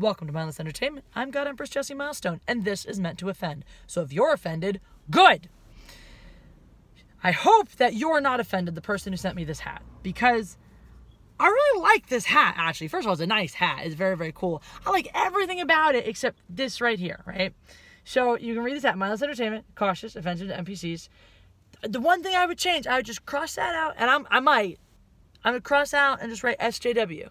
Welcome to Mindless Entertainment. I'm God Empress Jessie Milestone, and this is meant to offend. So if you're offended, good! I hope that you're not offended, the person who sent me this hat, because I really like this hat, actually. First of all, it's a nice hat. It's very, very cool. I like everything about it except this right here, right? So you can read this hat, Mindless Entertainment, cautious, offensive to NPCs. The one thing I would change, I would just cross that out, and I would cross out and just write SJW.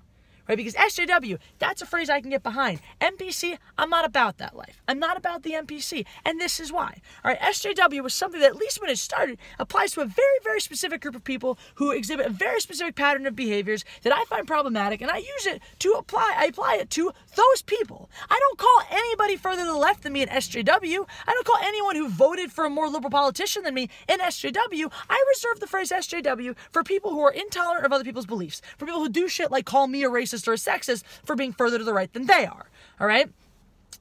Right? Because SJW, that's a phrase I can get behind. NPC, I'm not about that life. I'm not about the NPC. And this is why. All right, SJW was something that, at least when it started, applies to a very, very specific group of people who exhibit a very specific pattern of behaviors that I find problematic, and I use it to apply it to those people. I don't call anybody further to the left than me an SJW. I don't call anyone who voted for a more liberal politician than me an SJW. I reserve the phrase SJW for people who are intolerant of other people's beliefs, for people who do shit like call me a racist or a sexist for being further to the right than they are. All right?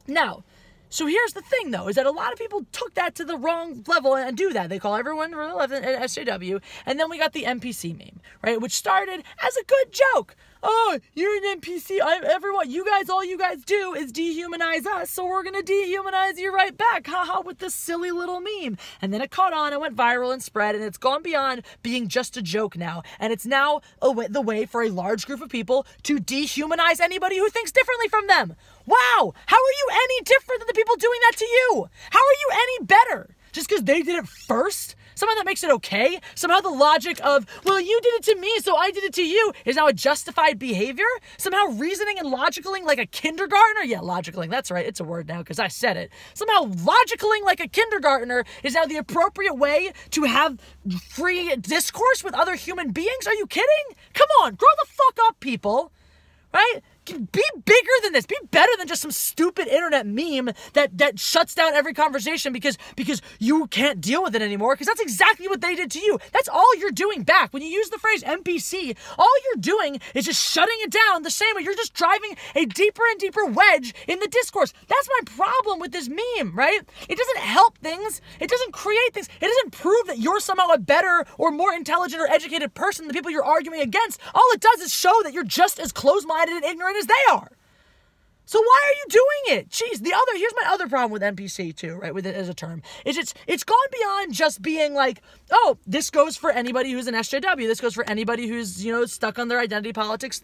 Now, so here's the thing, though, is that a lot of people took that to the wrong level and do that. They call everyone from the left an SJW, and then we got the NPC meme, right? Which started as a good joke. Oh, you're an NPC. All you guys do is dehumanize us, so we're going to dehumanize you right back. Haha, with this silly little meme. And then it caught on and went viral and spread, and it's gone beyond being just a joke now. And it's now the way for a large group of people to dehumanize anybody who thinks differently from them. Wow, how are you any different than the people doing that to you? How are you any better? Just because they did it first? Somehow that makes it okay? Somehow the logic of, well, you did it to me, so I did it to you, is now a justified behavior? Somehow reasoning and logicaling like a kindergartner? Yeah, logicaling, that's right, it's a word now because I said it. Somehow logicaling like a kindergartner is now the appropriate way to have free discourse with other human beings? Are you kidding? Come on, grow the fuck up, people. Right? Be bigger than this. Be better than just some stupid internet meme that shuts down every conversation because you can't deal with it anymore, because that's exactly what they did to you. That's all you're doing back. When you use the phrase NPC, all you're doing is just shutting it down the same way. You're just driving a deeper and deeper wedge in the discourse. That's my problem with this meme, right? It doesn't help things. It doesn't create things. It doesn't prove that you're somehow a better or more intelligent or educated person than the people you're arguing against. All it does is show that you're just as closed-minded and ignorant as they are. So why are you doing it? Jeez, here's my other problem with NPC too, right, with it as a term, is it's gone beyond just being like, oh, this goes for anybody who's an SJW, this goes for anybody who's, stuck on their identity politics,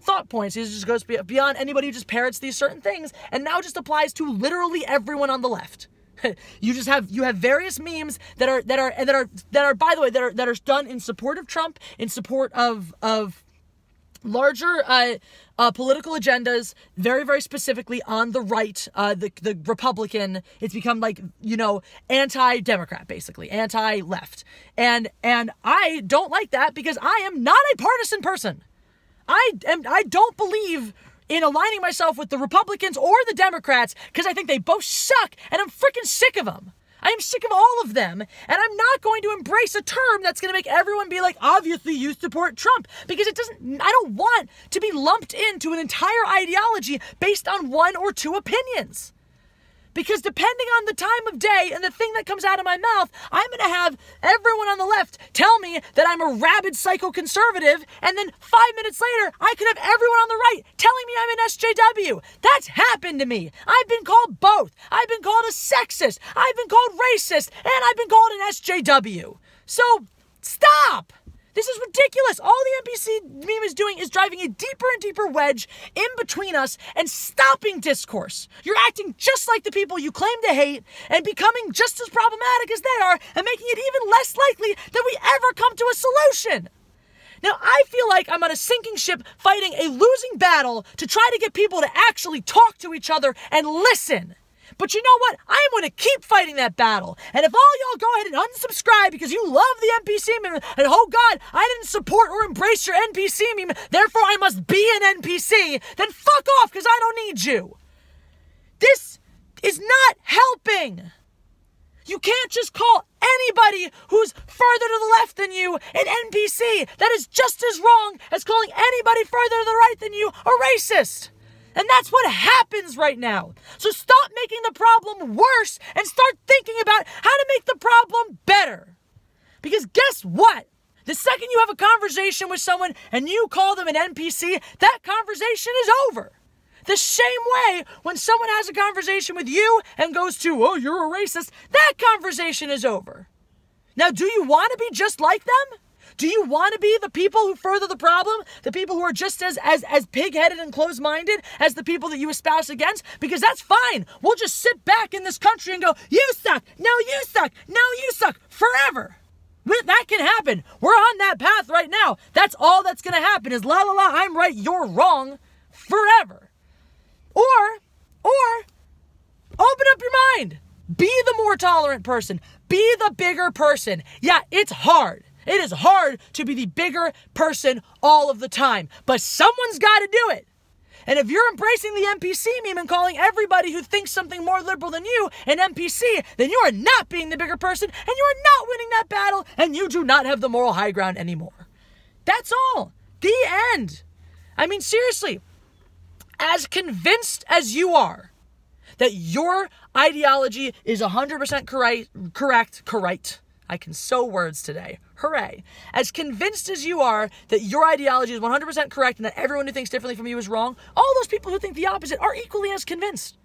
thought points. It just goes beyond anybody who just parrots these certain things, and now just applies to literally everyone on the left. You have various memes that are by the way that are done in support of Trump, in support of larger political agendas, very, very specifically on the right, the Republican. It's become like, anti-Democrat, basically, anti-left. And I don't like that because I am not a partisan person. I don't believe in aligning myself with the Republicans or the Democrats because I think they both suck and I'm freaking sick of them. I am sick of all of them, and I'm not going to embrace a term that's going to make everyone be like, obviously you support Trump, because I don't want to be lumped into an entire ideology based on one or two opinions. Because depending on the time of day and the thing that comes out of my mouth, I'm going to have everyone on the left tell me that I'm a rabid psycho-conservative, and then 5 minutes later, I could have everyone on the right telling me I'm an SJW. That's happened to me. I've been called both. I've been called a sexist. I've been called racist. And I've been called an SJW. So, stop! This is ridiculous. All the NPC meme is doing is driving a deeper and deeper wedge in between us and stopping discourse. You're acting just like the people you claim to hate and becoming just as problematic as they are and making it even less likely that we ever come to a solution. Now, I feel like I'm on a sinking ship fighting a losing battle to try to get people to actually talk to each other and listen. But you know what? I am going to keep fighting that battle. And if all y'all go ahead and unsubscribe because you love the NPC meme, and oh God, I didn't support or embrace your NPC meme, therefore I must be an NPC, then fuck off because I don't need you. This is not helping. You can't just call anybody who's further to the left than you an NPC. That is just as wrong as calling anybody further to the right than you a racist. And that's what happens right now. So stop making the problem worse and start thinking about how to make the problem better. Because guess what? The second you have a conversation with someone and you call them an NPC, that conversation is over. The same way when someone has a conversation with you and goes to, oh, you're a racist, that conversation is over. Now, do you want to be just like them? Do you want to be the people who further the problem? The people who are just as pig-headed and closed-minded as the people that you espouse against? Because that's fine. We'll just sit back in this country and go, you suck, no, you suck, no, you suck, forever. That can happen. We're on that path right now. That's all that's going to happen is la la la, I'm right, you're wrong, forever. Or, open up your mind. Be the more tolerant person. Be the bigger person. Yeah, it's hard. It is hard to be the bigger person all of the time, but someone's got to do it. And if you're embracing the NPC meme and calling everybody who thinks something more liberal than you an NPC, then you are not being the bigger person, and you are not winning that battle, and you do not have the moral high ground anymore. That's all. The end. I mean, seriously, as convinced as you are that your ideology is 100% correct. I can sew words today. Hooray. As convinced as you are that your ideology is 100% correct and that everyone who thinks differently from you is wrong, all those people who think the opposite are equally as convinced.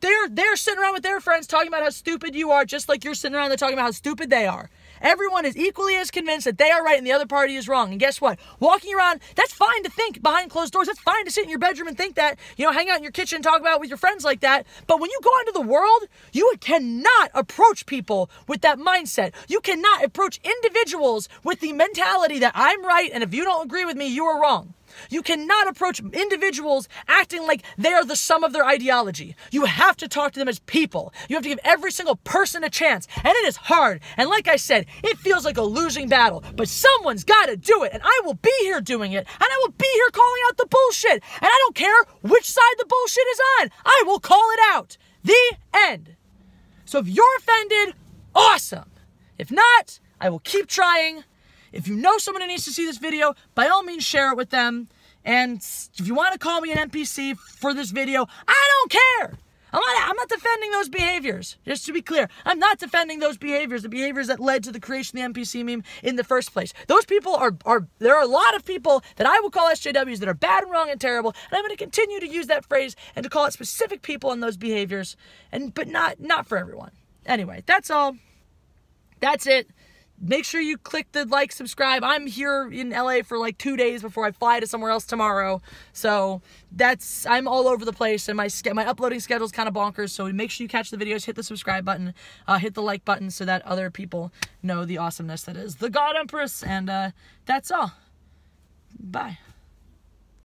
They're sitting around with their friends talking about how stupid you are, just like you're sitting around there talking about how stupid they are. Everyone is equally as convinced that they are right and the other party is wrong. And guess what? Walking around, that's fine to think behind closed doors. That's fine to sit in your bedroom and think that, hang out in your kitchen, talk about it with your friends like that. But when you go out into the world, you cannot approach people with that mindset. You cannot approach individuals with the mentality that I'm right, and if you don't agree with me, you are wrong. You cannot approach individuals acting like they are the sum of their ideology. You have to talk to them as people. You have to give every single person a chance. And it is hard. And like I said, it feels like a losing battle. But someone's got to do it. And I will be here doing it. And I will be here calling out the bullshit. And I don't care which side the bullshit is on. I will call it out. The end. So if you're offended, awesome. If not, I will keep trying. If you know someone who needs to see this video, by all means share it with them. And if you want to call me an NPC for this video, I don't care. I'm not defending those behaviors. Just to be clear, I'm not defending those behaviors, the behaviors that led to the creation of the NPC meme in the first place. Those people there are a lot of people that I will call SJWs that are bad and wrong and terrible, and I'm going to continue to use that phrase and to call it specific people and those behaviors, but not for everyone. Anyway, that's all. That's it. Make sure you click the like, subscribe. I'm here in LA for like 2 days before I fly to somewhere else tomorrow. So I'm all over the place, and my uploading schedule is kind of bonkers. So make sure you catch the videos, hit the subscribe button, hit the like button so that other people know the awesomeness that is the God Empress. And that's all. Bye.